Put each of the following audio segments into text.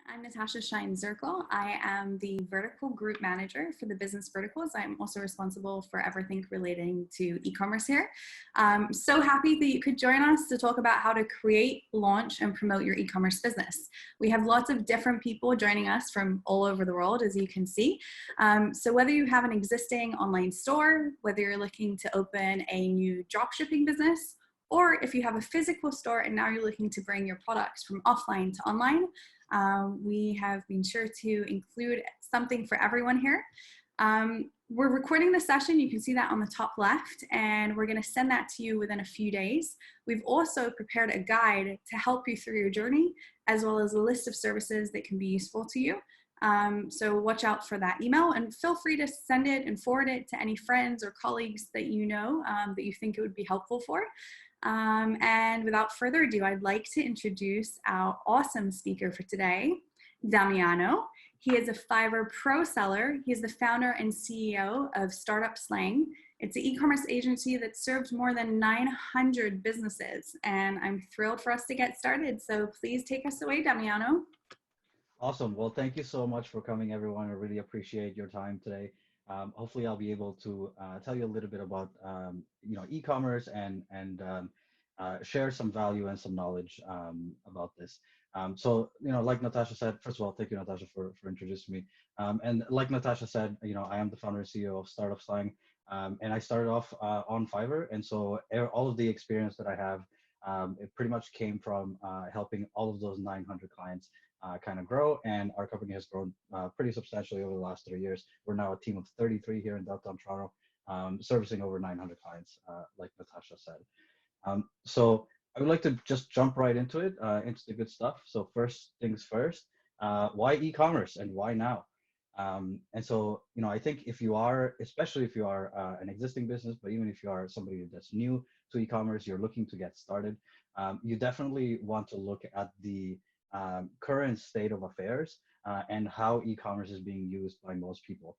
I'm Natasha Shine-Zirkle. I am the vertical group manager for the business verticals. I'm also responsible for everything relating to e-commerce here. So happy that you could join us to talk about how to create, launch, and promote your e-commerce business. We have lots of different people joining us from all over the world, as you can see. So whether you have an existing online store, whether you're looking to open a new dropshipping business, or if you have a physical store and now you're looking to bring your products from offline to online, we have been sure to include something for everyone here. We're recording the session, you can see that on the top left, and we're going to send that to you within a few days. We've also prepared a guide to help you through your journey, as well as a list of services that can be useful to you. So watch out for that email, and feel free to send it and forward it to any friends or colleagues that you know that you think it would be helpful for. And without further ado, I'd like to introduce our awesome speaker for today, DAMIANO. He is a Fiverr pro seller. He is the founder and CEO of Startup Slang. It's an e-commerce agency that serves more than 900 businesses, and I'm thrilled for us to get started. So please take us away, DAMIANO. Awesome. Well, thank you so much for coming, everyone. I really appreciate your time today. Hopefully, I'll be able to tell you a little bit about e-commerce and share some value and some knowledge about this. Like Natasha said, first of all, thank you, Natasha, for introducing me. And like Natasha said, I am the founder and CEO of Startup Slang, and I started off on Fiverr, and so all of the experience that I have, it pretty much came from helping all of those 900 clients kind of grow, and our company has grown pretty substantially over the last 3 years. We're now a team of 33 here in downtown Toronto, servicing over 900 clients, like Natasha said. So I would like to just jump right into it, into the good stuff. So first things first, why e-commerce and why now? And so, I think if you are, especially if you are an existing business, but even if you are somebody that's new to e-commerce, you're looking to get started, you definitely want to look at the current state of affairs and how e-commerce is being used by most people.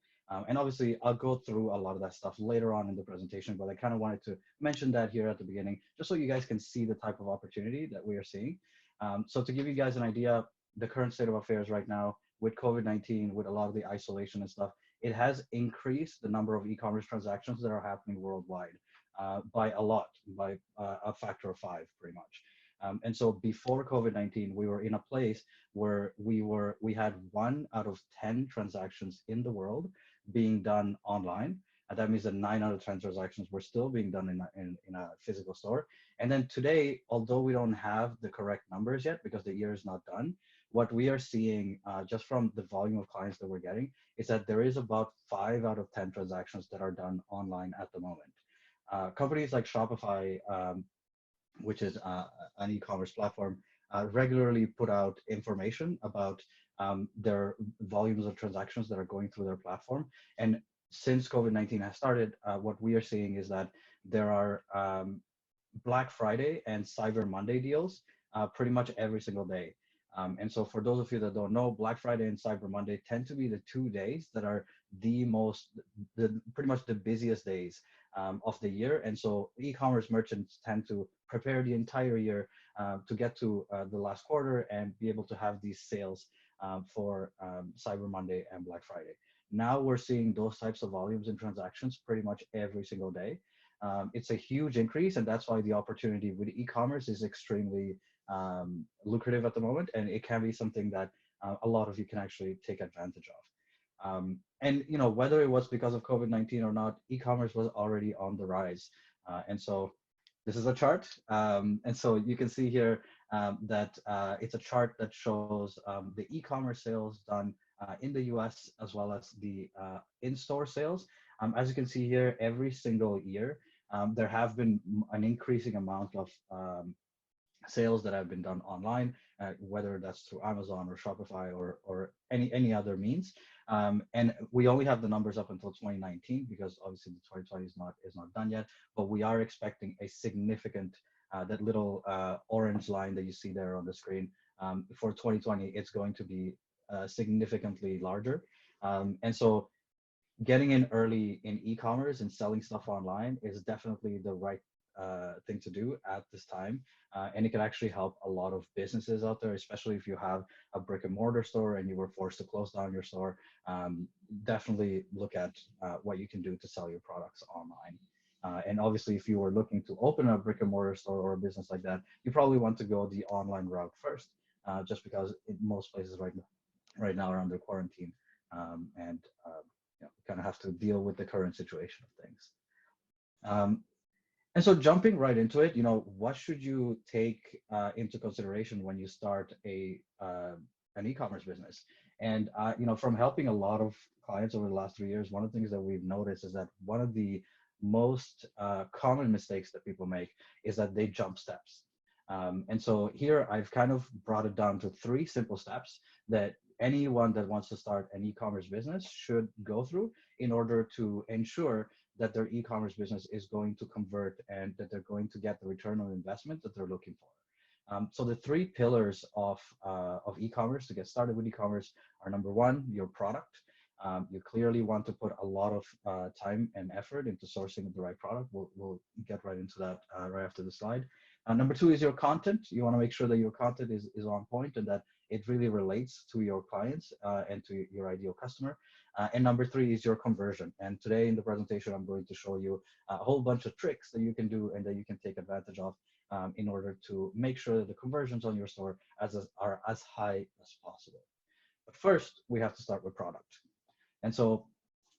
And obviously, I'll go through a lot of that stuff later on in the presentation, but I kind of wanted to mention that here at the beginning, just so you guys can see the type of opportunity that we are seeing. So to give you guys an idea, the current state of affairs right now with COVID-19, with a lot of the isolation and stuff, it has increased the number of e-commerce transactions that are happening worldwide by a lot, by a factor of 5, pretty much. And so before COVID-19, we were in a place where we had 1 out of 10 transactions in the world being done online. And that means that 9 out of 10 transactions were still being done in a physical store. And then today, although we don't have the correct numbers yet because the year is not done, what we are seeing just from the volume of clients that we're getting is that there is about 5 out of 10 transactions that are done online at the moment. Companies like Shopify, which is an e-commerce platform, regularly put out information about their volumes of transactions that are going through their platform. And since COVID-19 has started, what we are seeing is that there are Black Friday and Cyber Monday deals pretty much every single day. And so for those of you that don't know, Black Friday and Cyber Monday tend to be the 2 days that are pretty much the busiest days of the year. And so e-commerce merchants tend to prepare the entire year to get to the last quarter and be able to have these sales for Cyber Monday and Black Friday. Now we're seeing those types of volumes and transactions pretty much every single day. It's a huge increase, and that's why the opportunity with e-commerce is extremely lucrative at the moment, and it can be something that a lot of you can actually take advantage of. And whether it was because of COVID-19 or not, e-commerce was already on the rise. And so this is a chart. And so you can see here that it's a chart that shows the e-commerce sales done in the US, as well as the in-store sales. As you can see here, every single year, there have been an increasing amount of sales that have been done online, whether that's through Amazon or Shopify or any other means. And we only have the numbers up until 2019 because obviously the 2020 is not done yet. But we are expecting a significant that little orange line that you see there on the screen for 2020. It's going to be significantly larger, and so getting in early in e-commerce and selling stuff online is definitely the right thing to do at this time. And it can actually help a lot of businesses out there, especially if you have a brick and mortar store and you were forced to close down your store. Definitely look at what you can do to sell your products online. And obviously, if you were looking to open a brick and mortar store or a business like that, you probably want to go the online route first, just because in most places right now are under quarantine, and kind of have to deal with the current situation of things. And so jumping right into it, what should you take into consideration when you start an e-commerce business? And from helping a lot of clients over the last 3 years, one of the things that we've noticed is that one of the most common mistakes that people make is that they jump steps. And so here I've kind of brought it down to 3 simple steps that anyone that wants to start an e-commerce business should go through in order to ensure that their e-commerce business is going to convert and that they're going to get the return on investment that they're looking for. So the 3 pillars of e-commerce to get started with e-commerce are: number 1, your product. You clearly want to put a lot of time and effort into sourcing the right product. We'll get right into that right after the slide. Number 2 is your content. You want to make sure that your content is on point and that it really relates to your clients and to your ideal customer. And number 3 is your conversion. And today in the presentation, I'm going to show you a whole bunch of tricks that you can do and that you can take advantage of in order to make sure that the conversions on your store are as high as possible. But first, we have to start with product. And so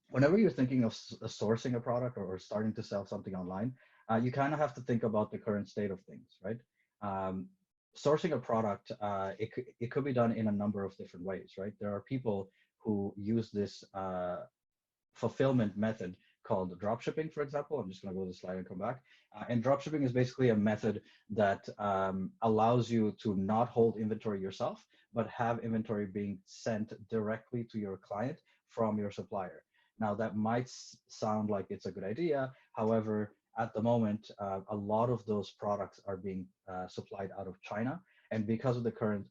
whenever you're thinking of sourcing a product or starting to sell something online, you kind of have to think about the current state of things, right? Sourcing a product, it could be done in a number of different ways, right? There are people who use this fulfillment method called dropshipping, for example. I'm just going to go to the slide and come back. And dropshipping is basically a method that allows you to not hold inventory yourself, but have inventory being sent directly to your client from your supplier. Now, that might sound like it's a good idea. However, at the moment, a lot of those products are being supplied out of China. And because of the current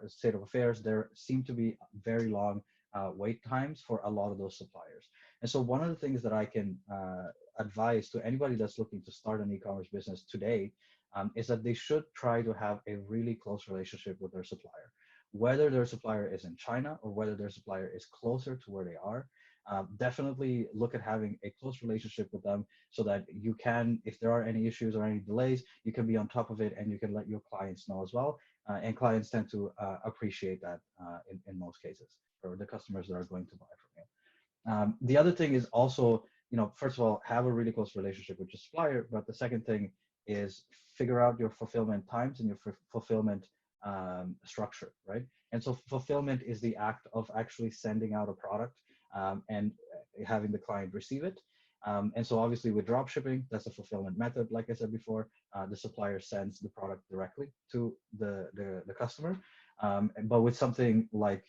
state of affairs, there seem to be very long wait times for a lot of those suppliers. And so one of the things that I can advise to anybody that's looking to start an e-commerce business today is that they should try to have a really close relationship with their supplier. Whether their supplier is in China or whether their supplier is closer to where they are, definitely look at having a close relationship with them so that you can, if there are any issues or any delays, you can be on top of it and you can let your clients know as well. And clients tend to appreciate that in most cases, or the customers that are going to buy from you. The other thing is also, first of all, have a really close relationship with your supplier. But the second thing is figure out your fulfillment times and your fulfillment structure, right? And so fulfillment is the act of actually sending out a product and having the client receive it. And so obviously with dropshipping, that's a fulfillment method. Like I said before, the supplier sends the product directly to the customer. But with something like,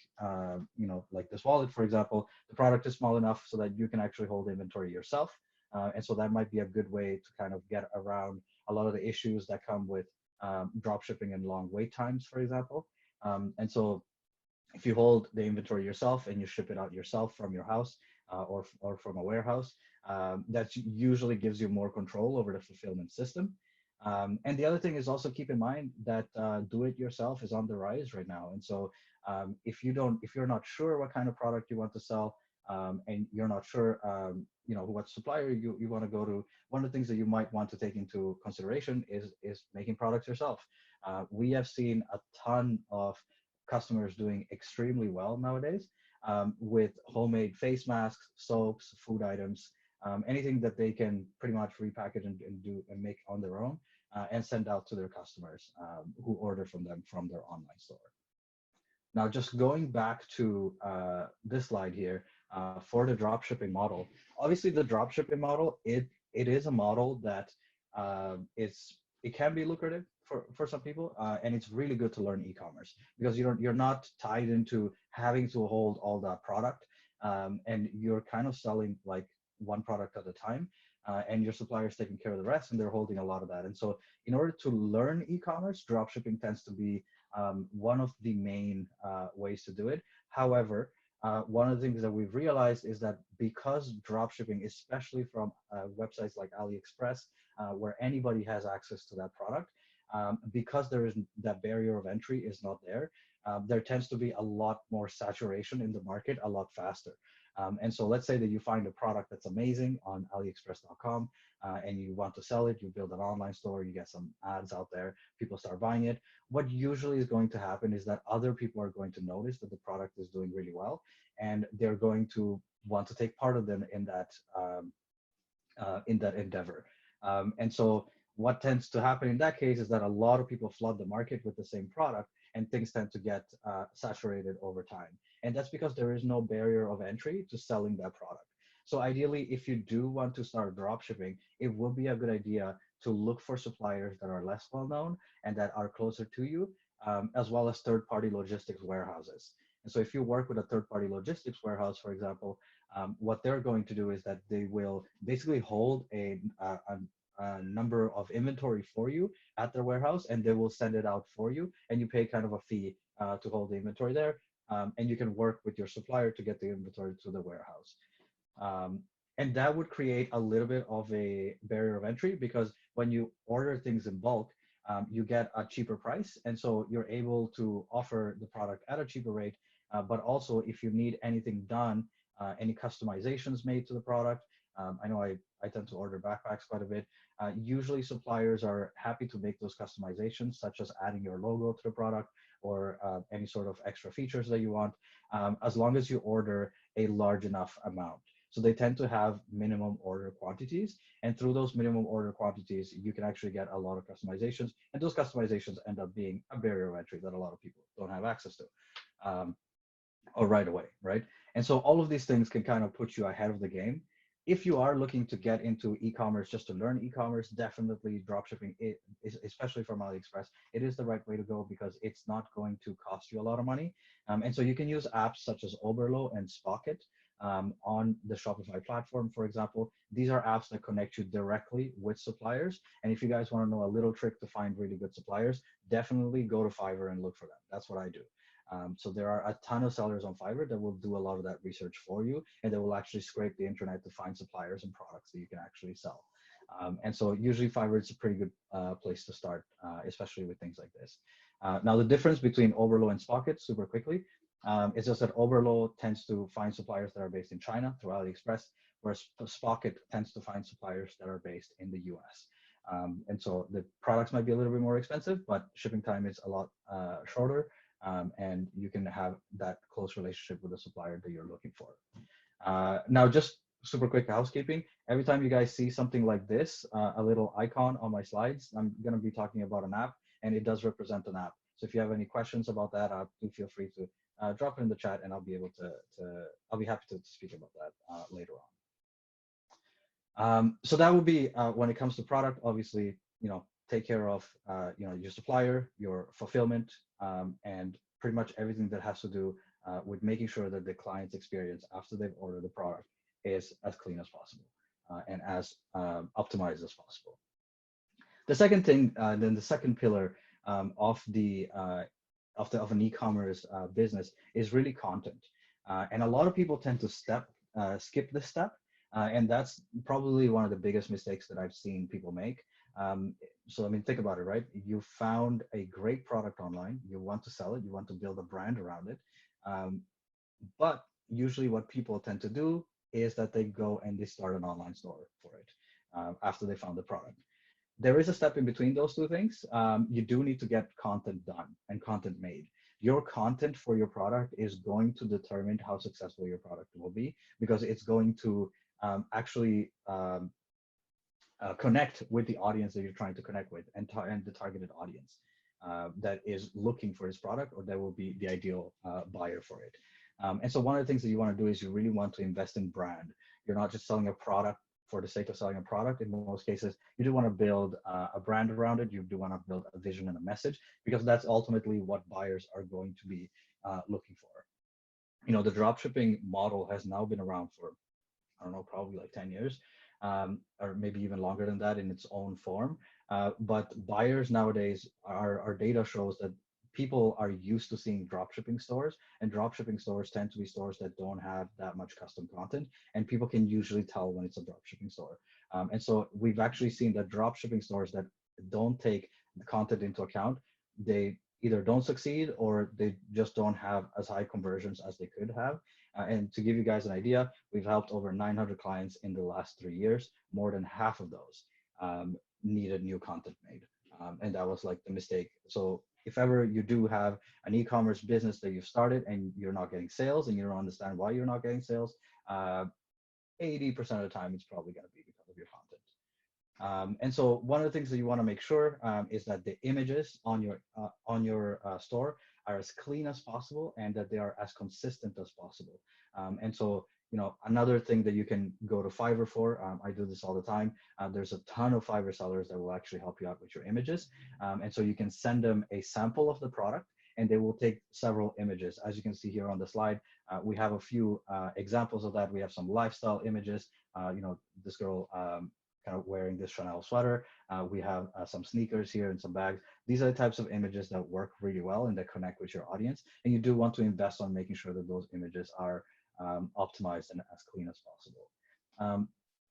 like this wallet, for example, the product is small enough so that you can actually hold inventory yourself. And so that might be a good way to kind of get around a lot of the issues that come with dropshipping and long wait times, for example. And so if you hold the inventory yourself and you ship it out yourself from your house or from a warehouse, that usually gives you more control over the fulfillment system. And the other thing is also keep in mind that do-it-yourself is on the rise right now. And so if you're not sure what kind of product you want to sell, and you're not sure, what supplier you want to go to, one of the things that you might want to take into consideration is making products yourself. We have seen a ton of customers doing extremely well nowadays with homemade face masks, soaps, food items, anything that they can pretty much repackage and do and make on their own and send out to their customers who order from them from their online store. Now, just going back to this slide here for the dropshipping model. Obviously, the dropshipping model, it is a model that it can be lucrative for some people, and it's really good to learn e-commerce because you're not tied into having to hold all that product, and you're kind of selling like one product at a time, and your supplier is taking care of the rest, and they're holding a lot of that. And so, in order to learn e-commerce, dropshipping tends to be one of the main ways to do it. However, one of the things that we've realized is that because dropshipping, especially from websites like AliExpress, where anybody has access to that product. Because there is that barrier of entry is not there, there tends to be a lot more saturation in the market a lot faster. And so let's say that you find a product that's amazing on AliExpress.com, and you want to sell it, you build an online store, you get some ads out there, people start buying it. What usually is going to happen is that other people are going to notice that the product is doing really well, and they're going to want to take part of them in that endeavor. And so what tends to happen in that case is that a lot of people flood the market with the same product, and things tend to get saturated over time. And that's because there is no barrier of entry to selling that product. So ideally, if you do want to start drop shipping, it would be a good idea to look for suppliers that are less well known and that are closer to you, as well as third-party logistics warehouses. And so if you work with a third-party logistics warehouse, for example, what they're going to do is that they will basically hold a number of inventory for you at their warehouse, and they will send it out for you, and you pay kind of a fee to hold the inventory there, and you can work with your supplier to get the inventory to the warehouse. And that would create a little bit of a barrier of entry, because when you order things in bulk, you get a cheaper price, and so you're able to offer the product at a cheaper rate. But also, if you need anything done, any customizations made to the product, I know I tend to order backpacks quite a bit. Usually suppliers are happy to make those customizations, such as adding your logo to the product or any sort of extra features that you want, as long as you order a large enough amount. So they tend to have minimum order quantities, and through those minimum order quantities, you can actually get a lot of customizations, and those customizations end up being a barrier of entry that a lot of people don't have access to, or right away, right? And so all of these things can kind of put you ahead of the game. If you are looking to get into e-commerce just to learn e-commerce, definitely dropshipping, especially from AliExpress, it is the right way to go, because it's not going to cost you a lot of money. And so you can use apps such as Oberlo and Spocket on the Shopify platform, for example. These are apps that connect you directly with suppliers. And if you guys want to know a little trick to find really good suppliers, definitely go to Fiverr and look for them. That's what I do. So there are a ton of sellers on Fiverr that will do a lot of that research for you, and they will actually scrape the internet to find suppliers and products that you can actually sell. And so usually Fiverr is a pretty good place to start, especially with things like this. Now the difference between Oberlo and Spocket, super quickly, it's just that Oberlo tends to find suppliers that are based in China through AliExpress, whereas Spocket tends to find suppliers that are based in the US. And so the products might be a little bit more expensive, but shipping time is a lot shorter. And you can have that close relationship with the supplier that you're looking for. Now, just super quick housekeeping. Every time you guys see something like this, a little icon on my slides, I'm going to be talking about an app, and it does represent an app. So if you have any questions about that app, do feel free to drop it in the chat, and I'll be able I'll be happy to speak about that later on. So that would be when it comes to product, obviously, take care of your supplier, your fulfillment, and pretty much everything that has to do with making sure that the client's experience after they've ordered the product is as clean as possible and as optimized as possible. The second thing, then the second pillar of an e-commerce business is really content, and a lot of people tend to skip this step, and that's probably one of the biggest mistakes that I've seen people make. So I mean, think about it, right? You found a great product online, you want to sell it, you want to build a brand around it, but usually what people tend to do is that they go and they start an online store for it after they found the product. There is a step in between those two things. You do need to get content done and content made. Your content for your product is going to determine how successful your product will be, because it's going to actually connect with the audience that you're trying to connect with, and the targeted audience that is looking for this product, or that will be the ideal buyer for it. And so one of the things that you want to do is you really want to invest in brand. You're not just selling a product for the sake of selling a product. In most cases, you do want to build a brand around it. You do want to build a vision and a message, because that's ultimately what buyers are going to be looking for. The dropshipping model has now been around for, I don't know, probably like 10 years. Or maybe even longer than that in its own form. But buyers nowadays, our data shows that people are used to seeing dropshipping stores, and dropshipping stores tend to be stores that don't have that much custom content, and people can usually tell when it's a dropshipping store. And so we've actually seen that dropshipping stores that don't take the content into account, they either don't succeed or they just don't have as high conversions as they could have. And to give you guys an idea, we've helped over 900 clients in the last 3 years. More than half of those needed new content made. And that was like the mistake. So if ever you do have an e-commerce business that you've started and you're not getting sales and you don't understand why you're not getting sales, 80% of the time it's probably going to be because of your content. And so one of the things that you want to make sure is that the images on your store are as clean as possible and that they are as consistent as possible. And so, another thing that you can go to Fiverr for, I do this all the time. There's a ton of Fiverr sellers that will actually help you out with your images. And so you can send them a sample of the product and they will take several images. As you can see here on the slide, we have a few examples of that. We have some lifestyle images, this girl kind of wearing this Chanel sweater. We have some sneakers here and some bags. These are the types of images that work really well and that connect with your audience. And you do want to invest on making sure that those images are optimized and as clean as possible.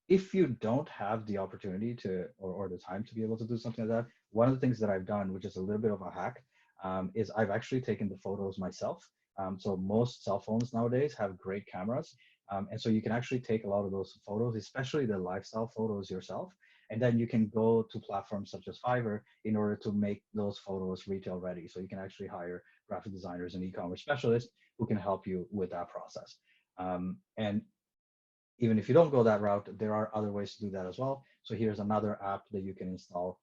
If you don't have the opportunity to or the time to be able to do something like that, one of the things that I've done, which is a little bit of a hack, is I've actually taken the photos myself. So most cell phones nowadays have great cameras. And so you can actually take a lot of those photos, especially the lifestyle photos yourself. And then you can go to platforms such as Fiverr in order to make those photos retail ready. So you can actually hire graphic designers and e-commerce specialists who can help you with that process. And even if you don't go that route, there are other ways to do that as well. So here's another app that you can install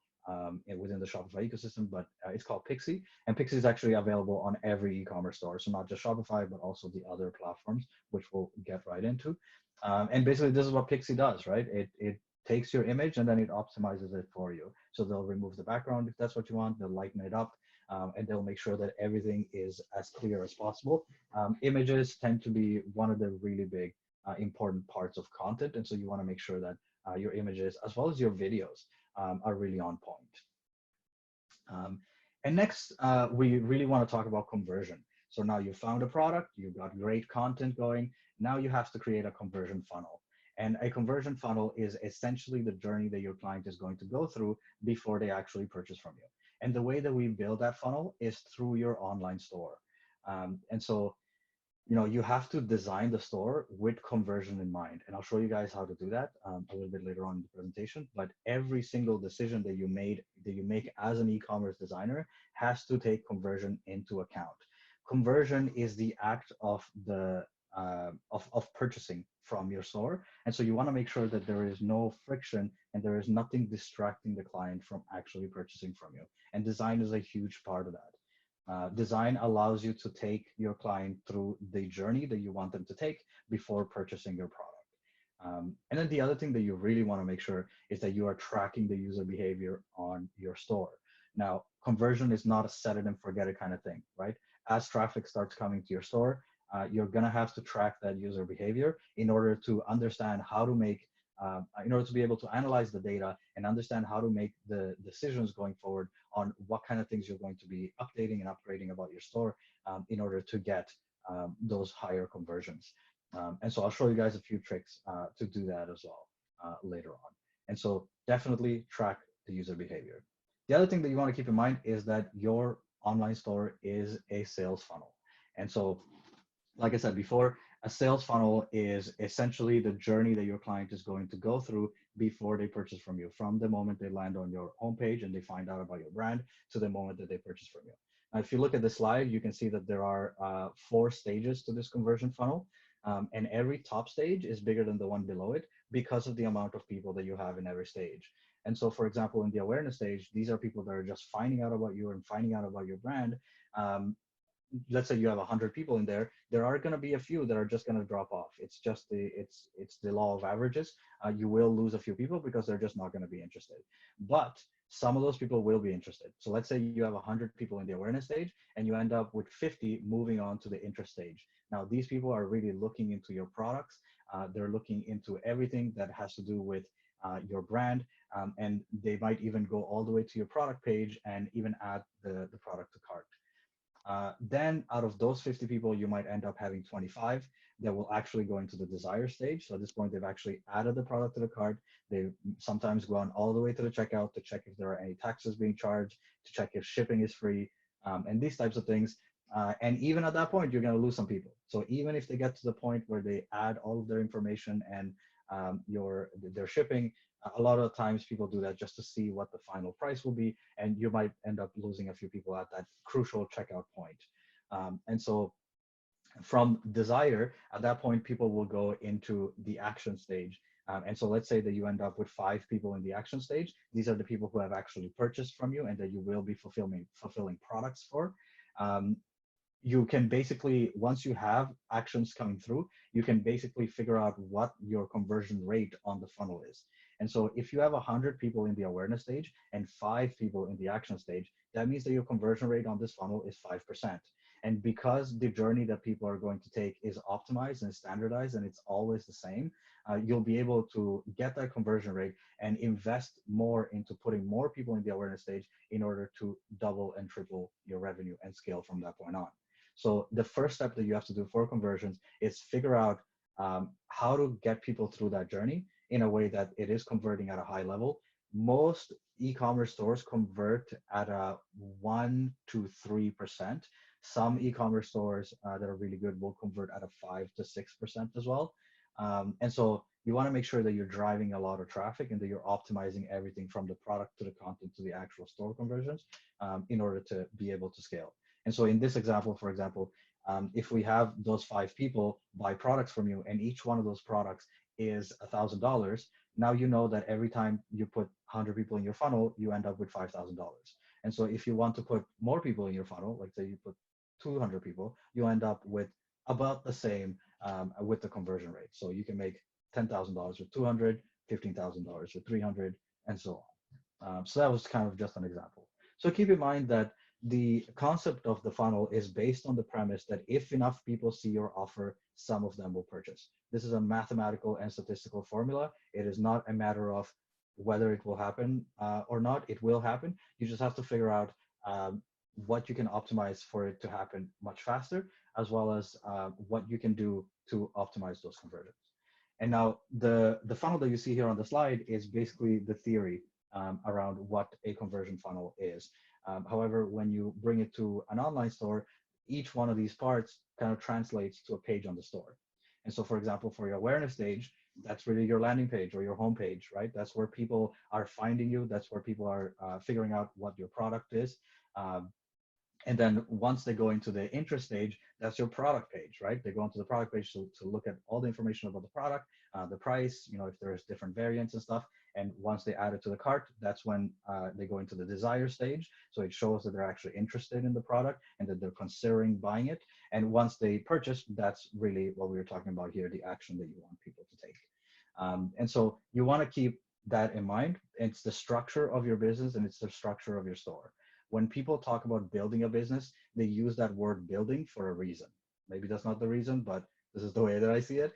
within the Shopify ecosystem, but it's called Pixie. And Pixie is actually available on every e-commerce store. So not just Shopify, but also the other platforms, which we'll get right into. And basically this is what Pixie does, right? It takes your image and then it optimizes it for you. So they'll remove the background if that's what you want, they'll lighten it up, and they'll make sure that everything is as clear as possible. Images tend to be one of the really big important parts of content. And so you want to make sure that your images, as well as your videos, are really on point. And next, we really want to talk about conversion. So now you found a product, you've got great content going. Now you have to create a conversion funnel. And a conversion funnel is essentially the journey that your client is going to go through before they actually purchase from you. And the way that we build that funnel is through your online store. And so you have to design the store with conversion in mind. And I'll show you guys how to do that a little bit later on in the presentation. But every single decision that you make as an e-commerce designer has to take conversion into account. Conversion is the act of of purchasing from your store. And so you want to make sure that there is no friction and there is nothing distracting the client from actually purchasing from you. And design is a huge part of that. Design allows you to take your client through the journey that you want them to take before purchasing your product. And then the other thing that you really want to make sure is that you are tracking the user behavior on your store. Now, conversion is not a set it and forget it kind of thing, right? As traffic starts coming to your store, you're going to have to track that user behavior in order to understand how to make in order to be able to analyze the data and understand how to make the decisions going forward on what kind of things you're going to be updating and upgrading about your store in order to get those higher conversions. And so I'll show you guys a few tricks to do that as well later on. And so definitely track the user behavior. The other thing that you want to keep in mind is that your online store is a sales funnel. And so, like I said before, a sales funnel is essentially the journey that your client is going to go through before they purchase from you, from the moment they land on your homepage and they find out about your brand to the moment that they purchase from you. Now, if you look at the slide, you can see that there are 4 stages to this conversion funnel, and every top stage is bigger than the one below it because of the amount of people that you have in every stage. And so, for example, in the awareness stage, these are people that are just finding out about you and finding out about your brand. Let's say you have 100 people in there, there are going to be a few that are just going to drop off. It's just it's the law of averages. You will lose a few people because they're just not going to be interested. But some of those people will be interested. So let's say you have 100 people in the awareness stage and you end up with 50 moving on to the interest stage. Now, these people are really looking into your products. They're looking into everything that has to do with your brand. And they might even go all the way to your product page and even add the product to cart. Then out of those 50 people, you might end up having 25 that will actually go into the desire stage. So at this point, they've actually added the product to the cart. They sometimes go on all the way to the checkout to check if there are any taxes being charged, to check if shipping is free, and these types of things. And even at that point, you're going to lose some people. So even if they get to the point where they add all of their information and their shipping, a lot of times people do that just to see what the final price will be, and you might end up losing a few people at that crucial checkout point. And so from desire, at that point, people will go into the action stage. And so let's say that you end up with 5 people in the action stage. These are the people who have actually purchased from you and that you will be fulfilling products for. Um, you can basically, once you have actions coming through, you can basically figure out what your conversion rate on the funnel is. And so if you have 100 people in the awareness stage and 5 people in the action stage, that means that your conversion rate on this funnel is 5%. And because the journey that people are going to take is optimized and standardized and it's always the same, you'll be able to get that conversion rate and invest more into putting more people in the awareness stage in order to double and triple your revenue and scale from that point on. So the first step that you have to do for conversions is figure out how to get people through that journey in a way that it is converting at a high level. Most e-commerce stores convert at a 1 to 3%. Some e-commerce stores that are really good will convert at a 5 to 6% as well. And so you want to make sure that you're driving a lot of traffic and that you're optimizing everything from the product to the content to the actual store conversions in order to be able to scale. And so in this example, for example, if we have those 5 people buy products from you and each one of those products is $1,000, now you know that every time you put 100 people in your funnel, you end up with $5,000. And so if you want to put more people in your funnel, like say you put 200 people, you end up with about the same with the conversion rate. So you can make $10,000 with 200, $15,000 with 300, and so on. So that was kind of just an example. So keep in mind that the concept of the funnel is based on the premise that if enough people see your offer, some of them will purchase. This is a mathematical and statistical formula. It is not a matter of whether it will happen or not. It will happen. You just have to figure out what you can optimize for it to happen much faster, as well as what you can do to optimize those conversions. And now the funnel that you see here on the slide is basically the theory around what a conversion funnel is. However, when you bring it to an online store, each one of these parts kind of translates to a page on the store. And so, for example, for your awareness stage, that's really your landing page or your home page, right? That's where people are finding you. That's where people are figuring out what your product is. And then once they go into the interest stage, that's your product page, right? They go into the product page to look at all the information about the product, the price, if there's different variants and stuff. And once they add it to the cart, that's when they go into the desire stage. So it shows that they're actually interested in the product and that they're considering buying it. And once they purchase, that's really what we were talking about here, the action that you want people to take. And so you want to keep that in mind. It's the structure of your business and it's the structure of your store. When people talk about building a business, they use that word building for a reason. Maybe that's not the reason, but this is the way that I see it,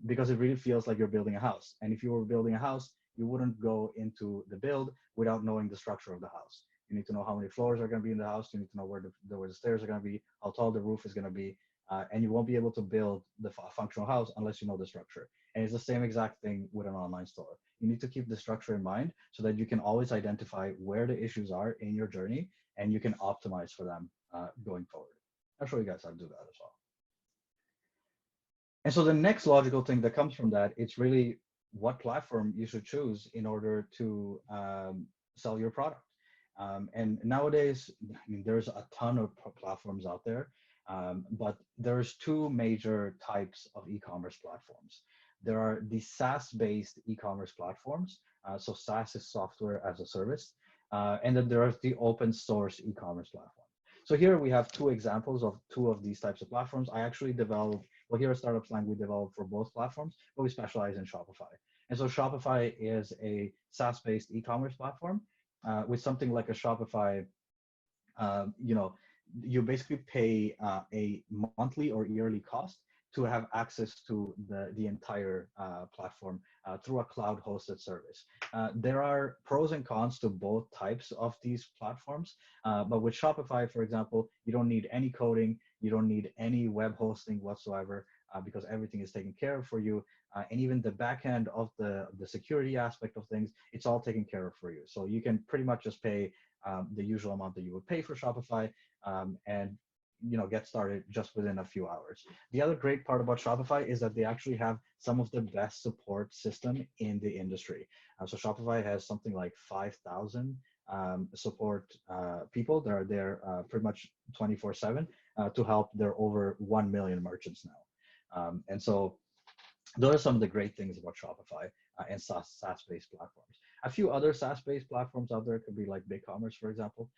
because it really feels like you're building a house. And if you were building a house, you wouldn't go into the build without knowing the structure of the house. You need to know how many floors are going to be in the house. You need to know where the stairs are going to be, how tall the roof is going to be, and you won't be able to build the functional house unless you know the structure. And it's the same exact thing with an online store. You need to keep the structure in mind so that you can always identify where the issues are in your journey and you can optimize for them going forward. I'll show you guys how to do that as well. And so the next logical thing that comes from that, it's really what platform you should choose in order to sell your product. And nowadays, there's a ton of platforms out there, but there's 2 major types of e-commerce platforms. There are the SaaS-based e-commerce platforms. So SaaS is software as a service. And then there are the open source e-commerce platforms. So here we have 2 examples of 2 of these types of platforms. I actually developed, well, here at Startup Slang, we develop for both platforms, but we specialize in Shopify. And so Shopify is a SaaS-based e-commerce platform with something like a Shopify, you basically pay a monthly or yearly cost to have access to the entire platform through a cloud hosted service. There are pros and cons to both types of these platforms, but with Shopify, for example, you don't need any coding, you don't need any web hosting whatsoever, because everything is taken care of for you. And even the back end of the security aspect of things, it's all taken care of for you. So you can pretty much just pay the usual amount that you would pay for Shopify, and get started just within a few hours. The other great part about Shopify is that they actually have some of the best support system in the industry. So Shopify has something like 5,000 support people. They're there pretty much 24/7 to help their over 1 million merchants now. And so those are some of the great things about Shopify and SaaS-based platforms. A few other SaaS-based platforms out there could be like BigCommerce, for example,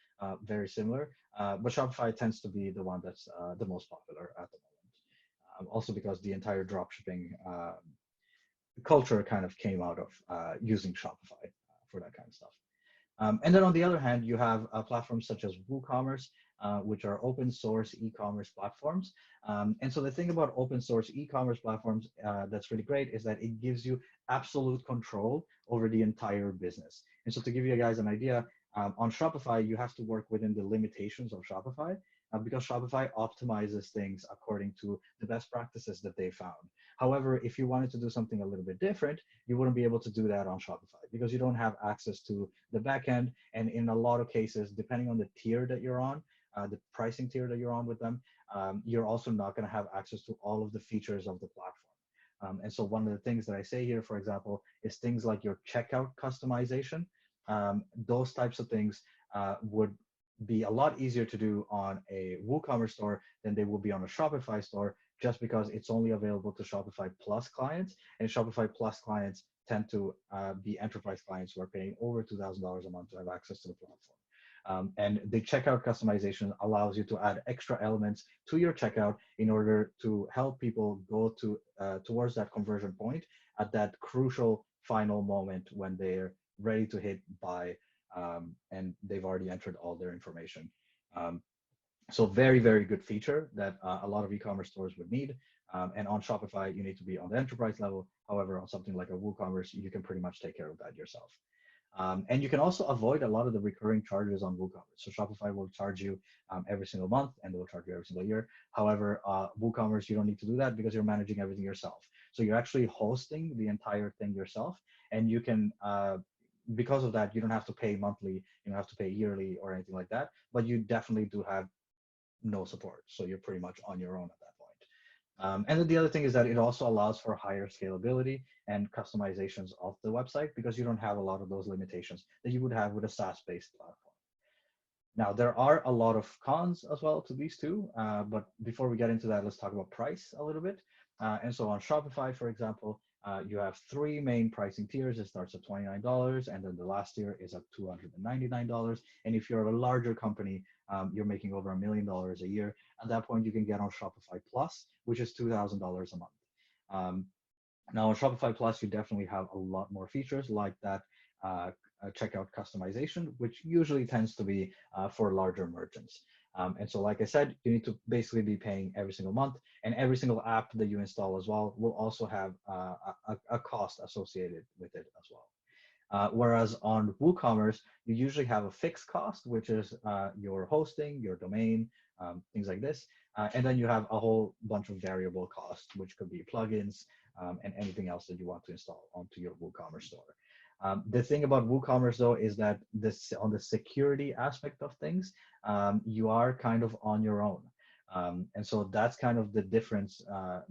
very similar. But Shopify tends to be the one that's the most popular at the moment. Also because the entire dropshipping culture kind of came out of using Shopify for that kind of stuff. And then on the other hand, you have platforms such as WooCommerce, which are open source e-commerce platforms. And so the thing about open source e-commerce platforms that's really great is that it gives you absolute control over the entire business. And so to give you guys an idea, on Shopify, you have to work within the limitations of Shopify because Shopify optimizes things according to the best practices that they found. However, if you wanted to do something a little bit different, you wouldn't be able to do that on Shopify because you don't have access to the backend. And in a lot of cases, depending on the tier that you're on, the pricing tier that you're on with them, you're also not going to have access to all of the features of the platform. And so one of the things that I say here, for example, is things like your checkout customization. Those types of things would be a lot easier to do on a WooCommerce store than they will be on a Shopify store, just because it's only available to Shopify Plus clients, and Shopify Plus clients tend to be enterprise clients who are paying over $2,000 a month to have access to the platform. And the checkout customization allows you to add extra elements to your checkout in order to help people go to towards that conversion point at that crucial final moment when they're ready to hit buy, and they've already entered all their information. So very, very good feature that a lot of e-commerce stores would need. And on Shopify, you need to be on the enterprise level. However, on something like a WooCommerce, you can pretty much take care of that yourself. And you can also avoid a lot of the recurring charges on WooCommerce. So Shopify will charge you every single month, and they will charge you every single year. However, WooCommerce, you don't need to do that because you're managing everything yourself. So you're actually hosting the entire thing yourself, and you can because of that, you don't have to pay monthly, you don't have to pay yearly or anything like that, but you definitely do have no support. So you're pretty much on your own at that point. And then the other thing is that it also allows for higher scalability and customizations of the website because you don't have a lot of those limitations that you would have with a SaaS-based platform. Now, there are a lot of cons as well to these two, but before we get into that, let's talk about price a little bit. And so on Shopify, for example, you have three main pricing tiers. It starts at $29, and then the last tier is at $299. And if you're a larger company, you're making over $1 million a year. At that point, you can get on Shopify Plus, which is $2,000 a month. Now on Shopify Plus, you definitely have a lot more features like that checkout customization, which usually tends to be for larger merchants. And so, like I said, you need to basically be paying every single month, and every single app that you install as well will also have a cost associated with it as well. Whereas on WooCommerce, you usually have a fixed cost, which is your hosting, your domain, things like this. And then you have a whole bunch of variable costs, which could be plugins and anything else that you want to install onto your WooCommerce store. The thing about WooCommerce, though, is that on the security aspect of things, you are kind of on your own. And so that's kind of the difference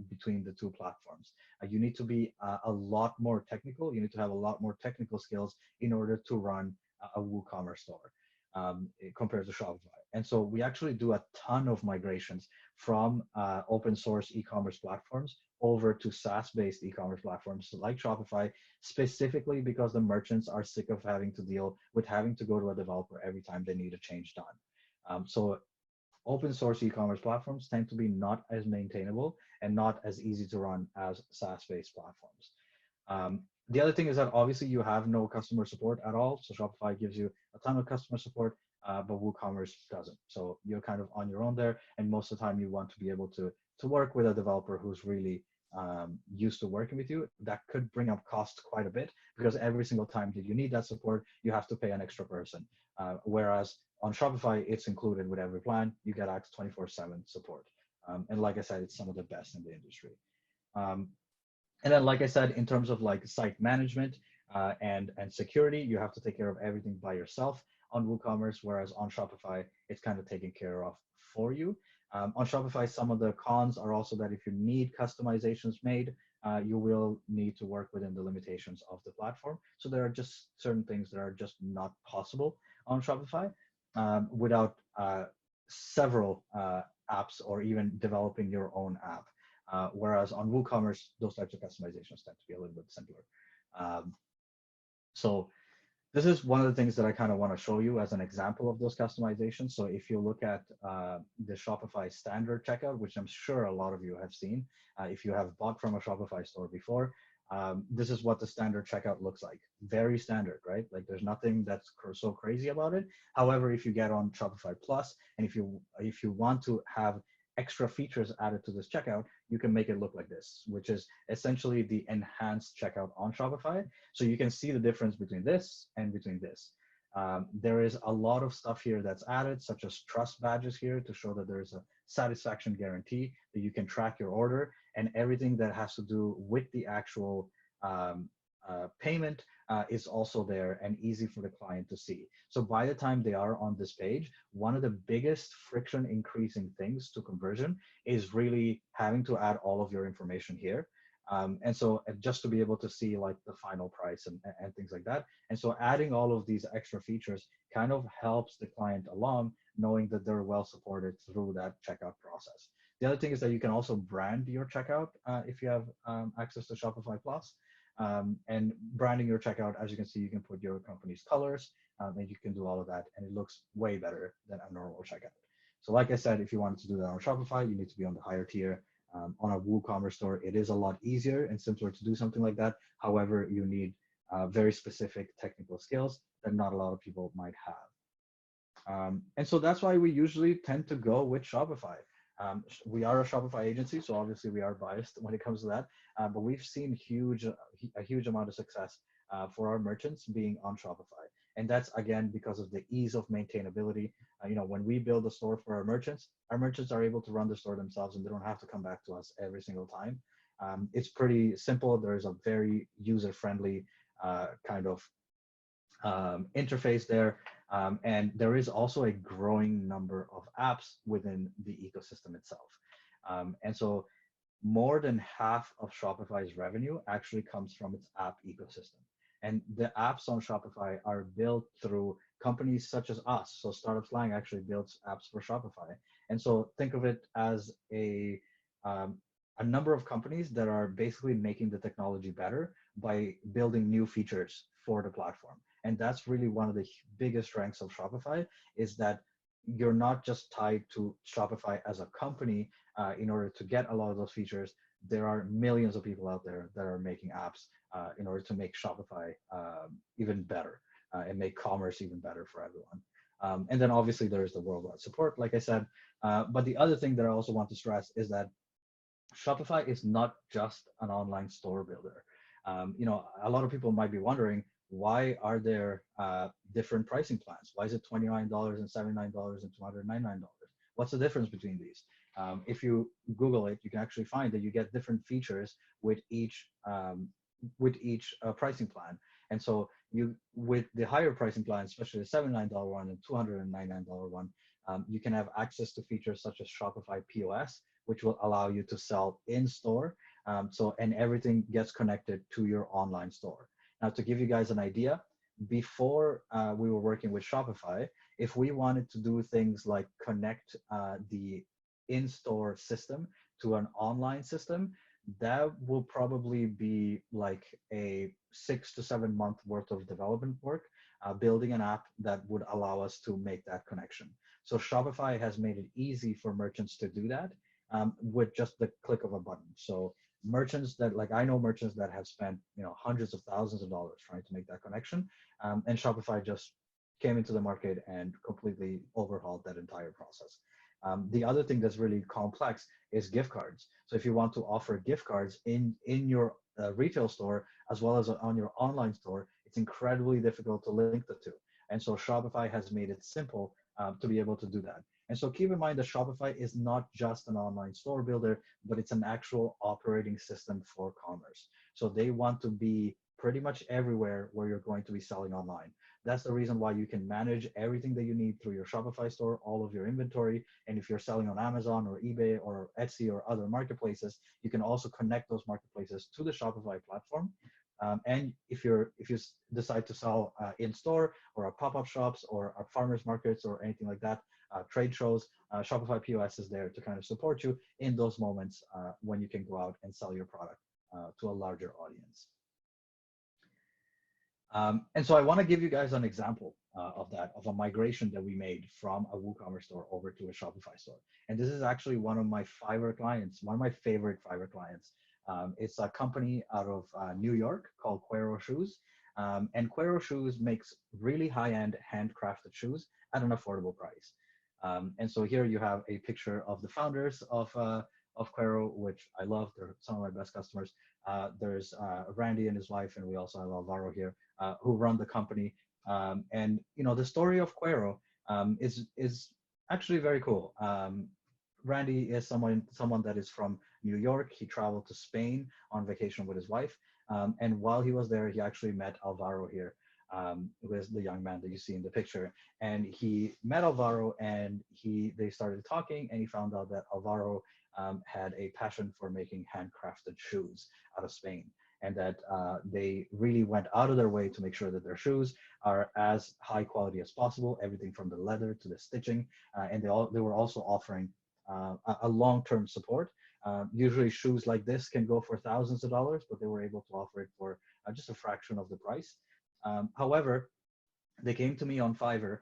between the two platforms. You need to be a lot more technical. You need to have a lot more technical skills in order to run a WooCommerce store compared to Shopify. And so we actually do a ton of migrations from open source e-commerce platforms over to SaaS-based e-commerce platforms like Shopify, specifically because the merchants are sick of having to deal with having to go to a developer every time they need a change done. So open source e-commerce platforms tend to be not as maintainable and not as easy to run as SaaS-based platforms. The other thing is that obviously you have no customer support at all. So Shopify gives you a ton of customer support, but WooCommerce doesn't. So you're kind of on your own there. And most of the time you want to be able to work with a developer who's really used to working with you. That could bring up costs quite a bit, because every single time that you need that support, you have to pay an extra person. Whereas on Shopify, it's included with every plan. You get access 24/7 support. And like I said, it's some of the best in the industry. And then, like I said, in terms of like site management and security, you have to take care of everything by yourself on WooCommerce, whereas on Shopify, it's kind of taken care of for you. On Shopify, some of the cons are also that if you need customizations made, you will need to work within the limitations of the platform. So there are just certain things that are just not possible on Shopify without several apps or even developing your own app. Whereas on WooCommerce, those types of customizations tend to be a little bit simpler. So this is one of the things that I kind of want to show you as an example of those customizations. So if you look at the Shopify standard checkout, which I'm sure a lot of you have seen, if you have bought from a Shopify store before, this is what the standard checkout looks like. Very standard, right? Like there's nothing that's so crazy about it. However, if you get on Shopify Plus, and if you want to have extra features added to this checkout, you can make it look like this, which is essentially the enhanced checkout on Shopify. So you can see the difference between this and between this. There is a lot of stuff here that's added, such as trust badges here to show that there's a satisfaction guarantee, that you can track your order, and everything that has to do with the actual payment is also there and easy for the client to see. So by the time they are on this page, one of the biggest friction increasing things to conversion is really having to add all of your information here. And so just to be able to see like the final price and things like that. And so adding all of these extra features kind of helps the client along, knowing that they're well supported through that checkout process. The other thing is that you can also brand your checkout if you have access to Shopify Plus. And branding your checkout, as you can see, you can put your company's colors and you can do all of that, and it looks way better than a normal checkout. So like I said, if you wanted to do that on Shopify, you need to be on the higher tier. On a WooCommerce store, it is a lot easier and simpler to do something like that. However, you need very specific technical skills that not a lot of people might have. And so that's why we usually tend to go with Shopify. We are a Shopify agency, so obviously we are biased when it comes to that. But we've seen a huge amount of success for our merchants being on Shopify. And that's, again, because of the ease of maintainability. When we build a store for our merchants are able to run the store themselves, and they don't have to come back to us every single time. It's pretty simple. There's a very user-friendly kind of interface there. And there is also a growing number of apps within the ecosystem itself. And so more than half of Shopify's revenue actually comes from its app ecosystem. And the apps on Shopify are built through companies such as us. So Startup Slang actually builds apps for Shopify. And so think of it as a number of companies that are basically making the technology better by building new features for the platform. And that's really one of the biggest strengths of Shopify, is that you're not just tied to Shopify as a company in order to get a lot of those features. There are millions of people out there that are making apps in order to make Shopify even better and make commerce even better for everyone. And then obviously there's the worldwide support, like I said. But the other thing that I also want to stress is that Shopify is not just an online store builder. A lot of people might be wondering, why are there different pricing plans? Why is it $29 and $79 and $299? What's the difference between these? If you Google it, you can actually find that you get different features with each pricing plan. And so with the higher pricing plan, especially the $79 one and $299 one, you can have access to features such as Shopify POS, which will allow you to sell in store. And everything gets connected to your online store. Now, to give you guys an idea, before we were working with Shopify, if we wanted to do things like connect the in-store system to an online system, that will probably be like a 6 to 7 month worth of development work, building an app that would allow us to make that connection. So Shopify has made it easy for merchants to do that with just the click of a button. So merchants I know merchants that have spent hundreds of thousands of dollars trying to make that connection, and Shopify just came into the market and completely overhauled that entire process. The other thing that's really complex is gift cards. So if you want to offer gift cards in your retail store as well as on your online store, it's incredibly difficult to link the two. And so Shopify has made it simple to be able to do that. And so keep in mind that Shopify is not just an online store builder, but it's an actual operating system for commerce. So they want to be pretty much everywhere where you're going to be selling online. That's the reason why you can manage everything that you need through your Shopify store, all of your inventory. And if you're selling on Amazon or eBay or Etsy or other marketplaces, you can also connect those marketplaces to the Shopify platform. And if you decide to sell in store or at pop-up shops or at farmers markets or anything like that, trade shows, Shopify POS is there to kind of support you in those moments when you can go out and sell your product to a larger audience. And so I want to give you guys an example of a migration that we made from a WooCommerce store over to a Shopify store. And this is actually one of my Fiverr clients, one of my favorite Fiverr clients. It's a company out of New York called Cuero Shoes. And Cuero Shoes makes really high-end handcrafted shoes at an affordable price. And so here you have a picture of the founders of Cuero, which I love. They're some of my best customers. There's Randy and his wife, and we also have Alvaro here, who run the company. And you know, the story of Cuero is actually very cool. Randy is someone that is from New York. He traveled to Spain on vacation with his wife. And while he was there, he actually met Alvaro here, who is the young man that you see in the picture. And he met Alvaro and they started talking, and he found out that Alvaro had a passion for making handcrafted shoes out of Spain. And that they really went out of their way to make sure that their shoes are as high quality as possible, everything from the leather to the stitching. And they were also offering a long-term support. Usually shoes like this can go for thousands of dollars, but they were able to offer it for just a fraction of the price. However, they came to me on Fiverr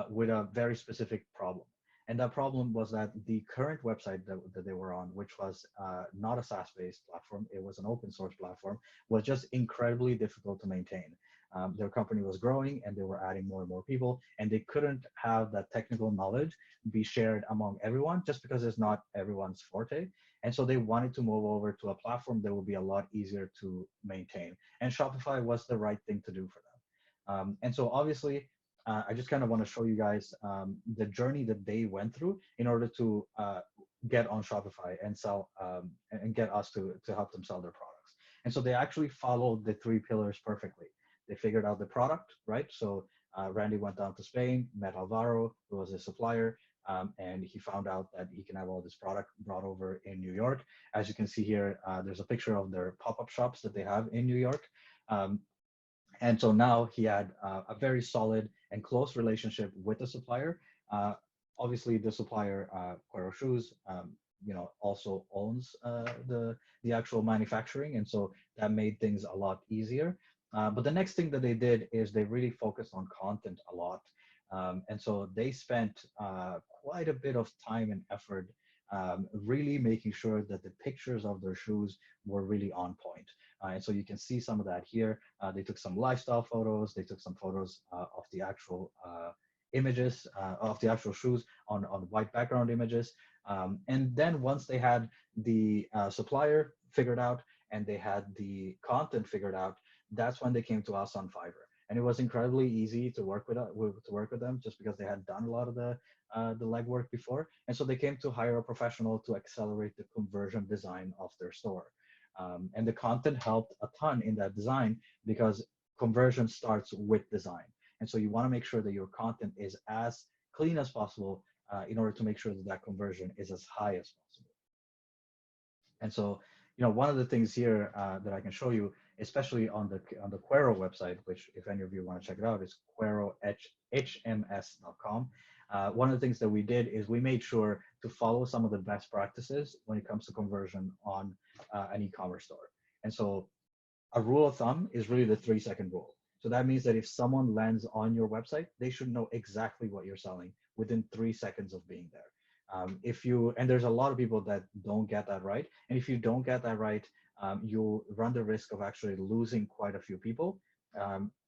with a very specific problem. And that problem was that the current website that they were on, which was not a SaaS-based platform, it was an open source platform, was just incredibly difficult to maintain. Their company was growing and they were adding more and more people, and they couldn't have that technical knowledge be shared among everyone just because it's not everyone's forte. And so they wanted to move over to a platform that would be a lot easier to maintain. And Shopify was the right thing to do for them. And so obviously, I just kind of want to show you guys the journey that they went through in order to get on Shopify and sell and get us to help them sell their products. And so they actually followed the 3 pillars perfectly. They figured out the product, right? So Randy went down to Spain, met Alvaro, who was his supplier, and he found out that he can have all this product brought over in New York. As you can see here, there's a picture of their pop-up shops that they have in New York. And so now he had a very solid and close relationship with the supplier. Obviously, the supplier, Cuero Shoes, also owns the actual manufacturing, and so that made things a lot easier. But the next thing that they did is they really focused on content a lot. And so they spent quite a bit of time and effort really making sure that the pictures of their shoes were really on point. And so you can see some of that here. They took some lifestyle photos. They took some photos of the actual images of the actual shoes on white background images. And then once they had the supplier figured out and they had the content figured out, that's when they came to us on Fiverr. And it was incredibly easy to work with them just because they had done a lot of the legwork before. And so they came to hire a professional to accelerate the conversion design of their store. And the content helped a ton in that design because conversion starts with design. And so you want to make sure that your content is as clean as possible in order to make sure that that conversion is as high as possible. And so, one of the things here that I can show you, especially on the Cuero website, which if any of you want to check it out, is cuerohms.com. One of the things that we did is we made sure to follow some of the best practices when it comes to conversion on an e-commerce store. And so a rule of thumb is really the 3-second rule. So that means that if someone lands on your website, they should know exactly what you're selling within 3 seconds of being there. And there's a lot of people that don't get that right. And if you don't get that right, you'll run the risk of actually losing quite a few people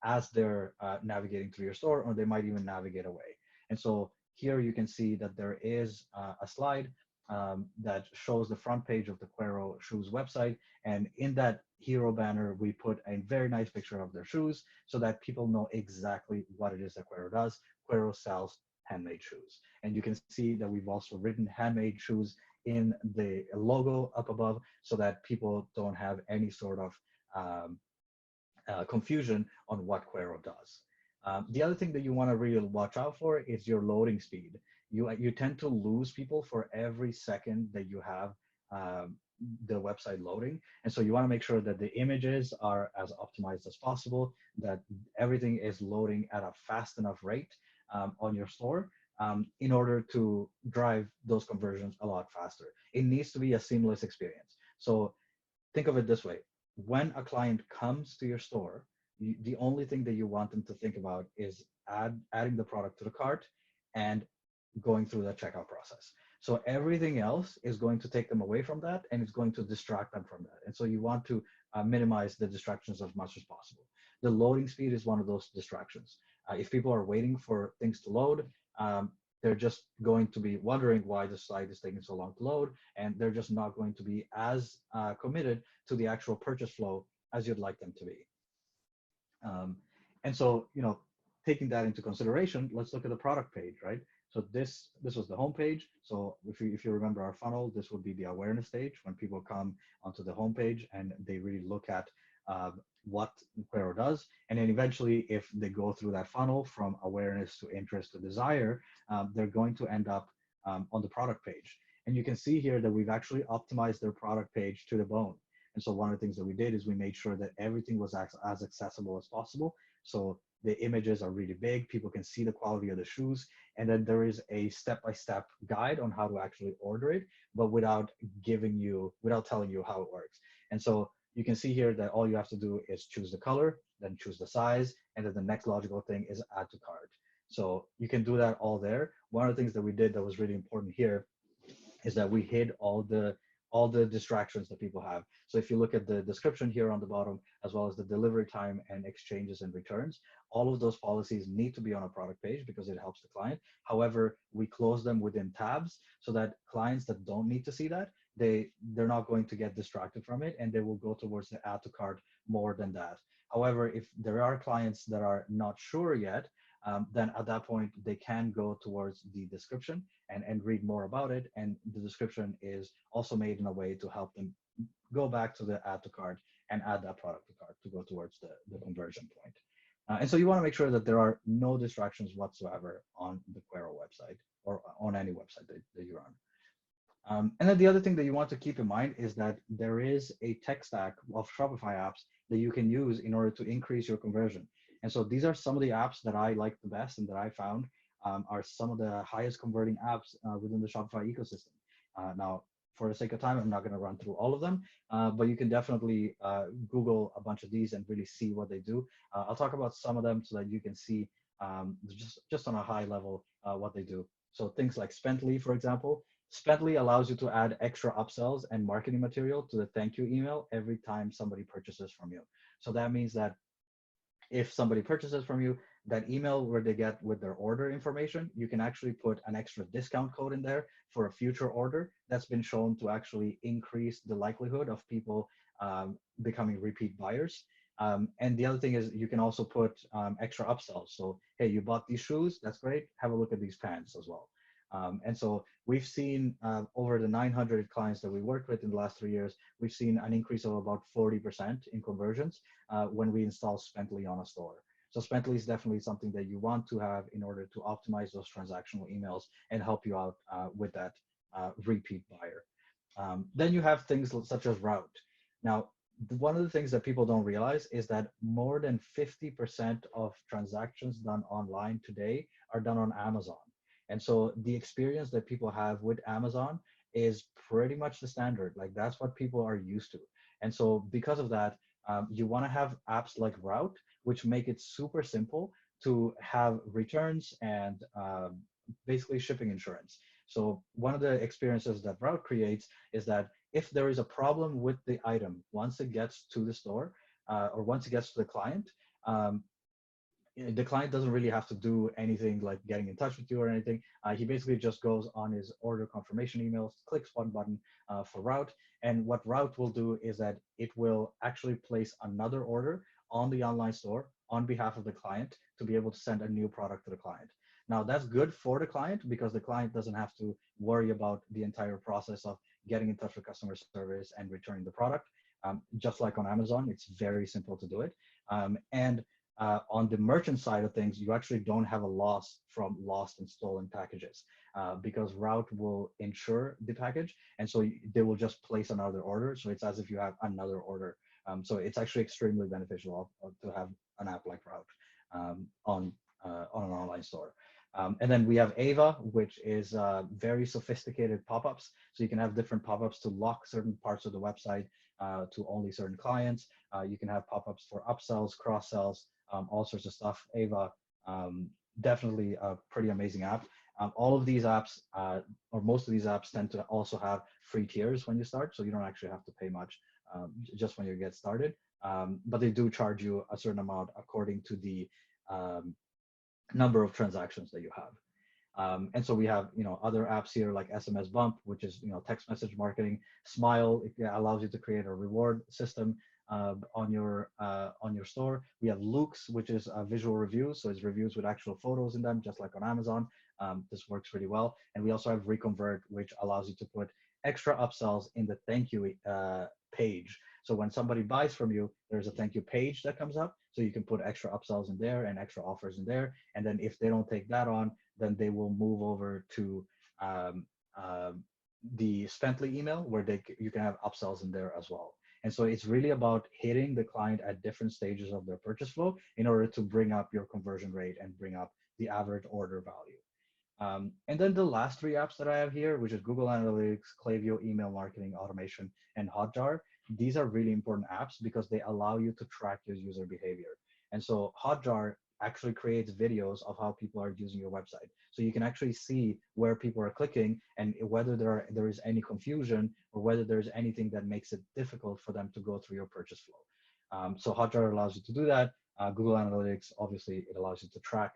as they're navigating through your store, or they might even navigate away. And so here you can see that there is a slide that shows the front page of the Cuero Shoes website. And in that hero banner, we put a very nice picture of their shoes so that people know exactly what it is that Cuero does. Cuero sells handmade shoes. And you can see that we've also written handmade shoes in the logo up above so that people don't have any sort of confusion on what Cuero does. The other thing that you want to really watch out for is your loading speed. You tend to lose people for every second that you have the website loading. And so you want to make sure that the images are as optimized as possible, that everything is loading at a fast enough rate on your store in order to drive those conversions a lot faster. It needs to be a seamless experience. So think of it this way. When a client comes to your store, the only thing that you want them to think about is adding the product to the cart and going through the checkout process. So everything else is going to take them away from that, and it's going to distract them from that. And so you want to minimize the distractions as much as possible. The loading speed is one of those distractions. If people are waiting for things to load, they're just going to be wondering why the site is taking so long to load, and they're just not going to be as committed to the actual purchase flow as you'd like them to be. And so, taking that into consideration, let's look at the product page, right? So this was the home page. So if you remember our funnel, this would be the awareness stage when people come onto the home page and they really look at what Cuero does. And then eventually, if they go through that funnel from awareness to interest to desire, they're going to end up on the product page. And you can see here that we've actually optimized their product page to the bone. And so one of the things that we did is we made sure that everything was as accessible as possible. So the images are really big. People can see the quality of the shoes. And then there is a step-by-step guide on how to actually order it, but without telling you how it works. And so you can see here that all you have to do is choose the color, then choose the size, and then the next logical thing is add to cart. So you can do that all there. One of the things that we did that was really important here is that we hid all the distractions that people have. So if you look at the description here on the bottom, as well as the delivery time and exchanges and returns, all of those policies need to be on a product page because it helps the client. However, we close them within tabs so that clients that don't need to see that, they're not going to get distracted from it, and they will go towards the add to cart more than that. However, if there are clients that are not sure yet, then at that point they can go towards the description and read more about it. And the description is also made in a way to help them go back to the add to cart and add that product to cart to go towards the conversion point. And so you want to make sure that there are no distractions whatsoever on the Cuero website or on any website that you're on. And then the other thing that you want to keep in mind is that there is a tech stack of Shopify apps that you can use in order to increase your conversion. And so these are some of the apps that I like the best and that I found are some of the highest converting apps within the Shopify ecosystem. Now, for the sake of time, I'm not going to run through all of them, but you can definitely Google a bunch of these and really see what they do. I'll talk about some of them so that you can see just on a high level what they do. So things like Spently, for example. Spently allows you to add extra upsells and marketing material to the thank you email every time somebody purchases from you. So that means that if somebody purchases from you, that email where they get with their order information, you can actually put an extra discount code in there for a future order. That's been shown to actually increase the likelihood of people becoming repeat buyers. And the other thing is you can also put extra upsells. So, hey, you bought these shoes, that's great. Have a look at these pants as well. And so we've seen over the 900 clients that we worked with in the last 3 years, we've seen an increase of about 40% in conversions when we install Spently on a store. So Spently is definitely something that you want to have in order to optimize those transactional emails and help you out with that repeat buyer. Then you have things such as Route. Now, one of the things that people don't realize is that more than 50% of transactions done online today are done on Amazon. And so the experience that people have with Amazon is pretty much the standard. Like that's what people are used to. And so because of that, you want to have apps like Route, which make it super simple to have returns and basically shipping insurance. So one of the experiences that Route creates is that if there is a problem with the item, once it gets to the store or once it gets to the client, the client doesn't really have to do anything like getting in touch with you or anything. He basically just goes on his order confirmation emails, clicks one button for route. And what route will do is that it will actually place another order on the online store on behalf of the client to be able to send a new product to the client. Now that's good for the client because the client doesn't have to worry about the entire process of getting in touch with customer service and returning the product. Just like on Amazon, it's very simple to do it. And on the merchant side of things, you actually don't have a loss from lost and stolen packages because Route will insure the package. And so they will just place another order. So it's as if you have another order. So it's actually extremely beneficial to have an app like Route on an online store. And then we have Ava, which is very sophisticated pop-ups. So you can have different pop-ups to lock certain parts of the website to only certain clients. You can have pop-ups for upsells, cross-sells, all sorts of stuff. Ava, definitely a pretty amazing app. All of these apps, or most of these apps, tend to also have free tiers when you start, so you don't actually have to pay much just when you get started. But they do charge you a certain amount according to the number of transactions that you have. And so we have, other apps here like SMS Bump, which is, text message marketing. Smile, it allows you to create a reward system on your store. We have Looks, which is a visual reviews, so it's reviews with actual photos in them, just like on Amazon. This works really well. And we also have Reconvert, which allows you to put extra upsells in the thank you page. So when somebody buys from you, there's a thank you page that comes up. So you can put extra upsells in there and extra offers in there. And then if they don't take that on, then they will move over to the Spently email where you can have upsells in there as well. And so it's really about hitting the client at different stages of their purchase flow in order to bring up your conversion rate and bring up the average order value. And then the last three apps that I have here, which is Google Analytics, Klaviyo email marketing automation, and Hotjar, these are really important apps because they allow you to track your user behavior. And so Hotjar actually creates videos of how people are using your website. So you can actually see where people are clicking and whether there is any confusion or whether there's anything that makes it difficult for them to go through your purchase flow. So Hotjar allows you to do that. Google Analytics, obviously, it allows you to track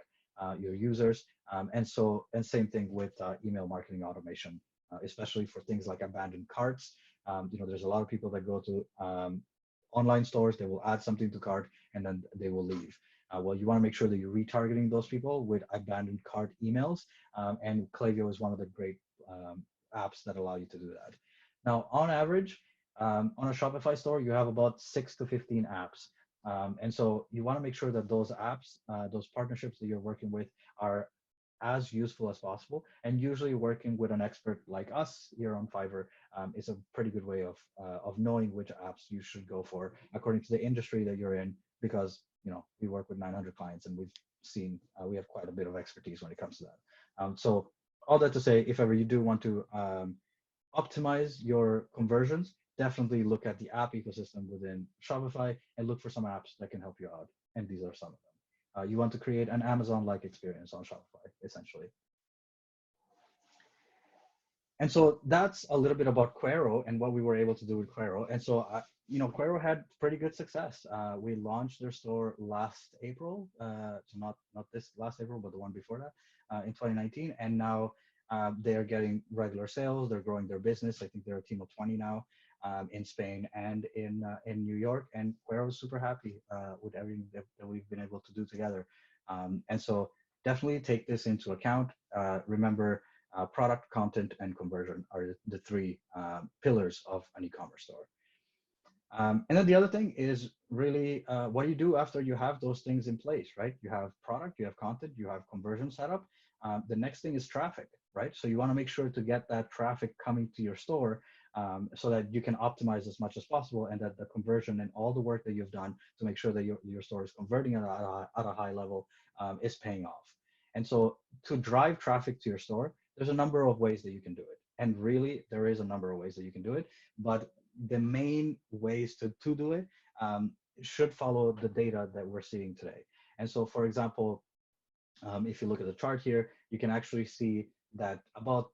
your users. And same thing with email marketing automation, especially for things like abandoned carts. There's a lot of people that go to online stores, they will add something to cart and then they will leave. Well, you want to make sure that you're retargeting those people with abandoned cart emails. And Klaviyo is one of the great apps that allow you to do that. Now, on average, on a Shopify store, you have about 6 to 15 apps. And so you want to make sure that those apps, those partnerships that you're working with are as useful as possible. And usually working with an expert like us here on Fiverr is a pretty good way of knowing which apps you should go for according to the industry that you're in, because we work with 900 clients and we've seen we have quite a bit of expertise when it comes to that. So all that to say, if ever you do want to optimize your conversions, definitely look at the app ecosystem within Shopify and look for some apps that can help you out. And these are some of them. You want to create an Amazon-like experience on Shopify, essentially. And so that's a little bit about Cuero and what we were able to do with Cuero. And so, Cuero had pretty good success. We launched their store last April, so not this last April, but the one before that, in 2019. And now they are getting regular sales. They're growing their business. I think they're a team of 20 now in Spain and in New York. And Cuero is super happy with everything that we've been able to do together. And so definitely take this into account. Remember, product, content, and conversion are the three pillars of an e-commerce store. And then the other thing is really what do you do after you have those things in place, right? You have product, you have content, you have conversion set up. The next thing is traffic, right? So you want to make sure to get that traffic coming to your store so that you can optimize as much as possible and that the conversion and all the work that you've done to make sure that your store is converting at a high level is paying off. And so to drive traffic to your store, there's a number of ways that you can do it. And really, there is a number of ways that you can do it. But the main ways to do it should follow the data that we're seeing today. And so, for example, if you look at the chart here, you can actually see that about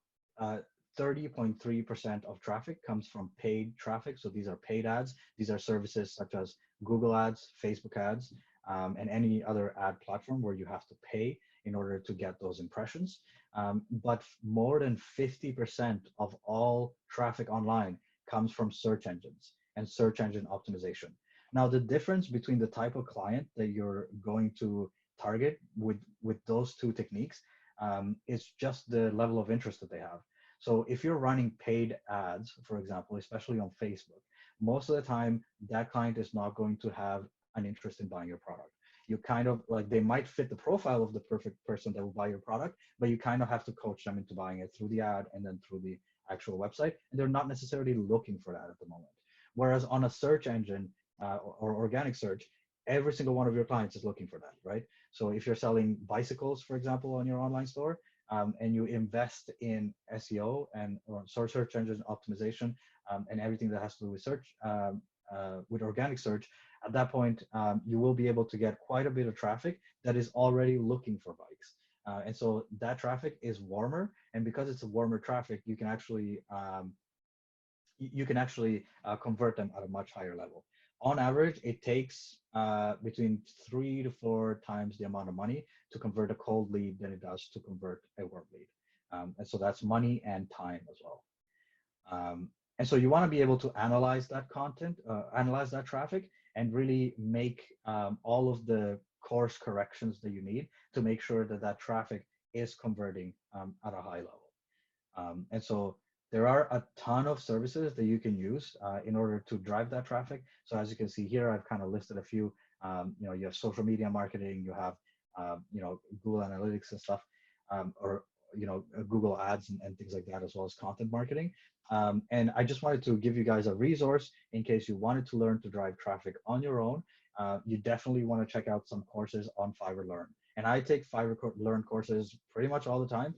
30.3% of traffic comes from paid traffic. So these are paid ads. These are services such as Google ads, Facebook ads, and any other ad platform where you have to pay in order to get those impressions. But more than 50% of all traffic online comes from search engines and search engine optimization. Now, the difference between the type of client that you're going to target with those two techniques is just the level of interest that they have. So if you're running paid ads, for example, especially on Facebook, most of the time that client is not going to have an interest in buying your product. You kind of like, they might fit the profile of the perfect person that will buy your product, but you kind of have to coach them into buying it through the ad and then through the actual website. And they're not necessarily looking for that at the moment. Whereas on a search engine or organic search, every single one of your clients is looking for that, right? So if you're selling bicycles, for example, on your online store, and you invest in SEO and or search engine optimization and everything that has to do with search, with organic search, at that point, you will be able to get quite a bit of traffic that is already looking for bikes. And so that traffic is warmer, and because it's a warmer traffic, you can actually convert them at a much higher level. On average, it takes between 3 to 4 times the amount of money to convert a cold lead than it does to convert a warm lead. And so that's money and time as well. And so you want to be able to analyze that content, analyze that traffic, and really make all of the course corrections that you need to make sure that that traffic is converting at a high level. And so there are a ton of services that you can use in order to drive that traffic. So as you can see here, I've kind of listed a few. You have social media marketing, you have Google Analytics and stuff, or Google Ads and things like that, as well as content marketing. And I just wanted to give you guys a resource in case you wanted to learn to drive traffic on your own. You definitely want to check out some courses on Fiverr Learn. And I take Fiverr Learn courses pretty much all the time.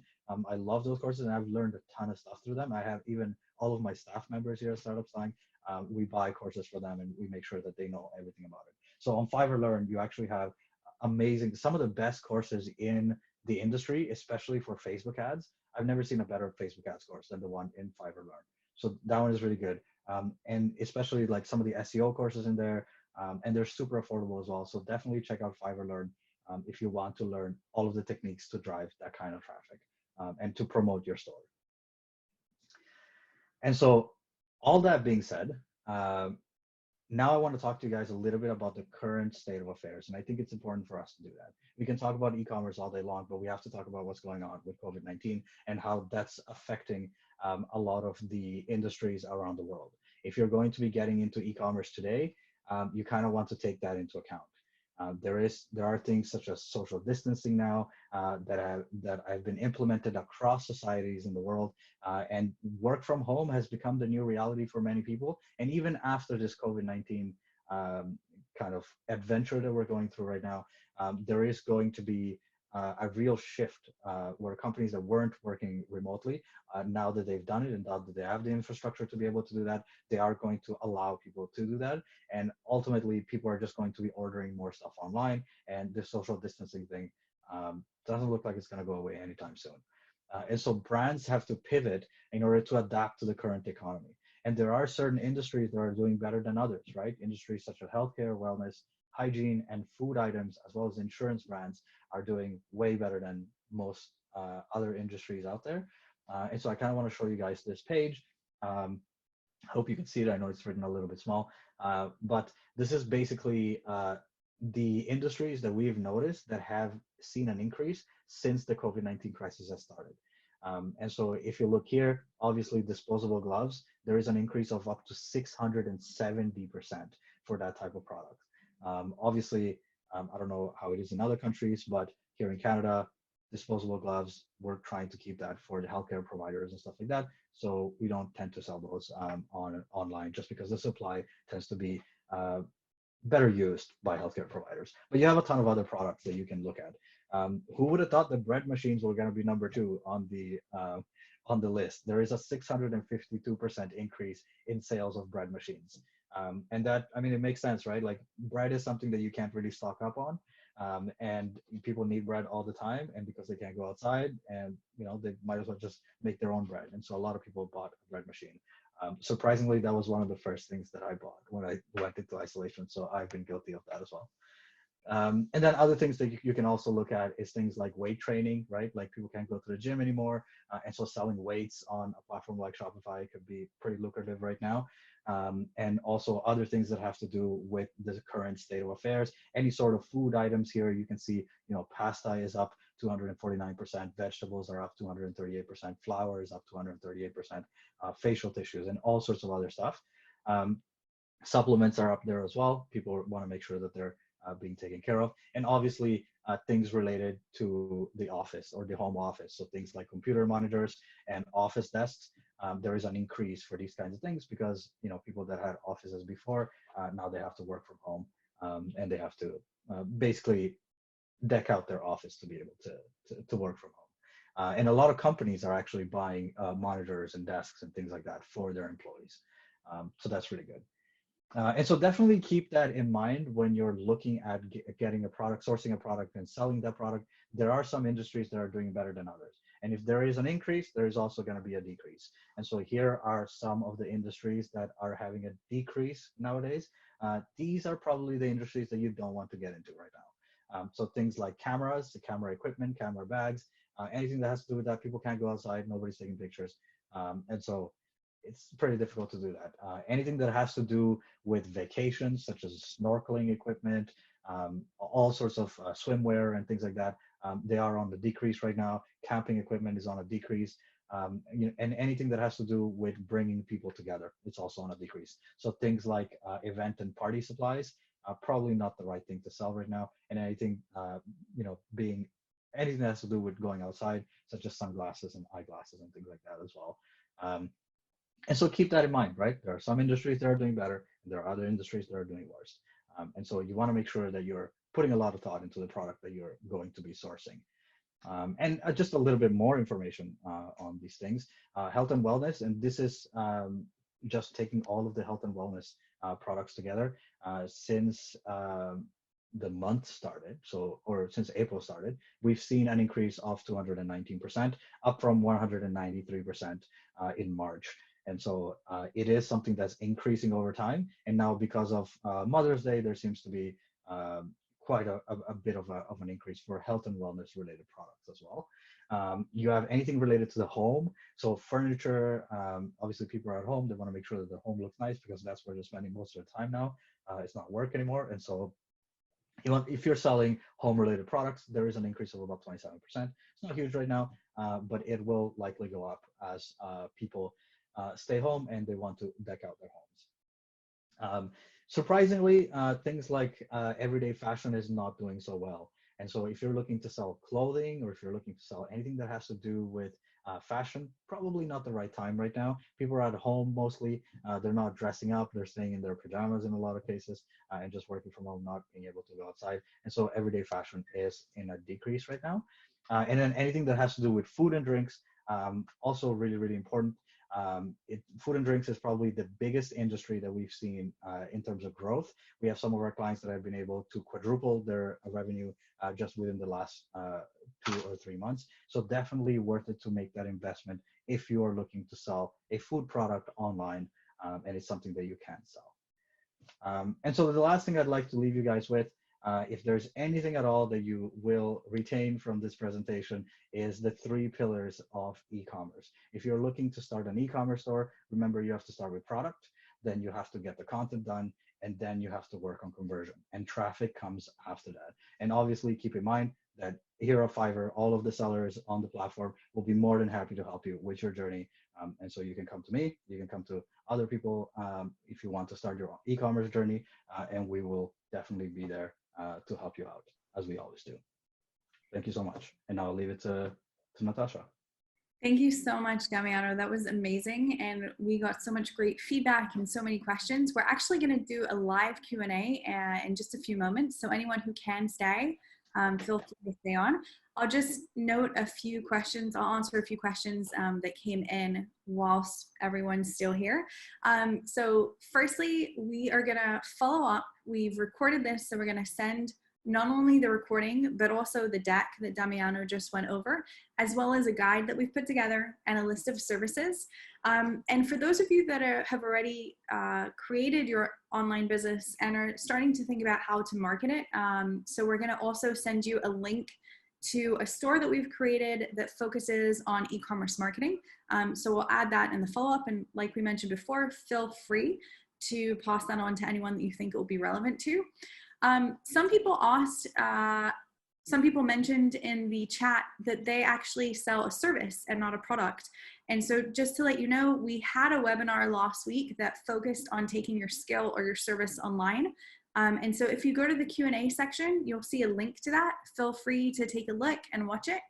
I love those courses, and I've learned a ton of stuff through them. I have even all of my staff members here at Startup Slang. We buy courses for them, and we make sure that they know everything about it. So on Fiverr Learn, you actually have some of the best courses in the industry, especially for Facebook ads. I've never seen a better Facebook ads course than the one in Fiverr Learn. So that one is really good. And especially like some of the SEO courses in there, and they're super affordable as well. So definitely check out Fiverr Learn if you want to learn all of the techniques to drive that kind of traffic and to promote your store. And so all that being said, now I want to talk to you guys a little bit about the current state of affairs. And I think it's important for us to do that. We can talk about e-commerce all day long, but we have to talk about what's going on with COVID-19 and how that's affecting a lot of the industries around the world. If you're going to be getting into e-commerce today, you kind of want to take that into account. There are things such as social distancing now that have been implemented across societies in the world, and work from home has become the new reality for many people. And even after this COVID-19 kind of adventure that we're going through right now, there is going to be a real shift where companies that weren't working remotely, now that they've done it and now that they have the infrastructure to be able to do that, they are going to allow people to do that. And ultimately, people are just going to be ordering more stuff online, and the social distancing thing doesn't look like it's going to go away anytime soon. And so brands have to pivot in order to adapt to the current economy. And there are certain industries that are doing better than others, right? Industries such as healthcare, wellness, hygiene, and food items, as well as insurance brands, are doing way better than most other industries out there. And so I kind of want to show you guys this page. I hope you can see it. I know it's written a little bit small, but this is basically the industries that we've noticed that have seen an increase since the COVID-19 crisis has started. And so if you look here, obviously disposable gloves, there is an increase of up to 670% for that type of product. Obviously, I don't know how it is in other countries, but here in Canada, disposable gloves, we're trying to keep that for the healthcare providers and stuff like that. So we don't tend to sell those online, just because the supply tends to be better used by healthcare providers. But you have a ton of other products that you can look at. Who would have thought that bread machines were going to be number 2 on the list? There is a 652% increase in sales of bread machines. And that, I mean, it makes sense, right? Like, bread is something that you can't really stock up on. And people need bread all the time, and because they can't go outside, and they might as well just make their own bread. And so a lot of people bought a bread machine. Surprisingly, that was one of the first things that I bought when I went into isolation. So I've been guilty of that as well. And then other things that you can also look at is things like weight training, right? Like people can't go to the gym anymore. And so selling weights on a platform like Shopify could be pretty lucrative right now. And also other things that have to do with the current state of affairs. Any sort of food items here, you can see, pasta is up 249%, vegetables are up 238%, flour is up 238%, facial tissues, and all sorts of other stuff. Supplements are up there as well. People want to make sure that they're being taken care of. And obviously things related to the office or the home office. So things like computer monitors and office desks. There is an increase for these kinds of things because, people that had offices before, now they have to work from home, and they have to basically deck out their office to be able to work from home. And a lot of companies are actually buying monitors and desks and things like that for their employees. So that's really good. And so definitely keep that in mind when you're looking at getting a product, sourcing a product and selling that product. There are some industries that are doing better than others. And if there is an increase, there is also going to be a decrease. And so here are some of the industries that are having a decrease nowadays. These are probably the industries that you don't want to get into right now. So things like cameras, the camera equipment, camera bags, anything that has to do with that. People can't go outside, nobody's taking pictures. And so it's pretty difficult to do that. Anything that has to do with vacations, such as snorkeling equipment, all sorts of swimwear and things like that, they are on the decrease right now. Camping equipment is on a decrease. And anything that has to do with bringing people together, it's also on a decrease. So things like event and party supplies are probably not the right thing to sell right now. And anything, anything that has to do with going outside, such as sunglasses and eyeglasses and things like that as well. And so keep that in mind, right? There are some industries that are doing better, and there are other industries that are doing worse. And so you want to make sure that you're putting a lot of thought into the product that you're going to be sourcing. And just a little bit more information on these things. Health and wellness, and this is just taking all of the health and wellness products together since the month started, or since April started, we've seen an increase of 219%, up from 193% in March. And so it is something that's increasing over time. And now because of Mother's Day, there seems to be quite a bit of an increase for health and wellness related products as well. You have anything related to the home. So furniture, obviously people are at home. They want to make sure that their home looks nice because that's where they're spending most of their time now. It's not work anymore. And so if you're selling home related products, there is an increase of about 27%. It's not huge right now, but it will likely go up as people stay home and they want to deck out their homes. Surprisingly, things like everyday fashion is not doing so well. And so if you're looking to sell clothing, or if you're looking to sell anything that has to do with fashion, probably not the right time right now. People are at home mostly. They're not dressing up. They're staying in their pajamas in a lot of cases and just working from home, not being able to go outside. And so everyday fashion is in a decrease right now. And then anything that has to do with food and drinks, also really, really important. Food and drinks is probably the biggest industry that we've seen in terms of growth. We have some of our clients that have been able to quadruple their revenue just within the last 2 or 3 months. So definitely worth it to make that investment if you are looking to sell a food product online and it's something that you can sell. And so the last thing I'd like to leave you guys with, if there's anything at all that you will retain from this presentation, is the 3 pillars of e-commerce. If you're looking to start an e-commerce store, remember you have to start with product, then you have to get the content done, and then you have to work on conversion, and traffic comes after that. And obviously keep in mind that here at Fiverr, all of the sellers on the platform will be more than happy to help you with your journey. And so you can come to me, you can come to other people if you want to start your e-commerce journey, and we will definitely be there to help you out, as we always do. Thank you so much. And now I'll leave it to Natasha. Thank you so much, Damiano. That was amazing. And we got so much great feedback and so many questions. We're actually going to do a live Q&A in just a few moments. So anyone who can stay, feel free to stay on. I'll just note a few questions. I'll answer a few questions that came in whilst everyone's still here. So firstly, we are going to follow up. We've recorded this, so we're going to send not only the recording, but also the deck that Damiano just went over, as well as a guide that we've put together and a list of services. And for those of you that have already created your online business and are starting to think about how to market it, so we're going to also send you a link to a store that we've created that focuses on e-commerce marketing. So we'll add that in the follow-up. And like we mentioned before, feel free to pass that on to anyone that you think it will be relevant to. Some people asked, some people mentioned in the chat that they actually sell a service and not a product. And so just to let you know, we had a webinar last week that focused on taking your skill or your service online. And so if you go to the Q&A section, you'll see a link to that. Feel free to take a look and watch it.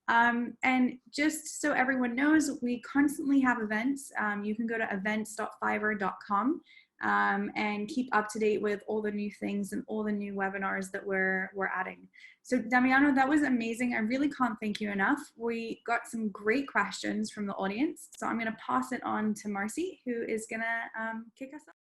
And just so everyone knows, we constantly have events. You can go to events.fiverr.com and keep up to date with all the new things and all the new webinars that we're adding. So Damiano, that was amazing. I really can't thank you enough. We got some great questions from the audience. So I'm going to pass it on to Marcy, who is going to kick us off.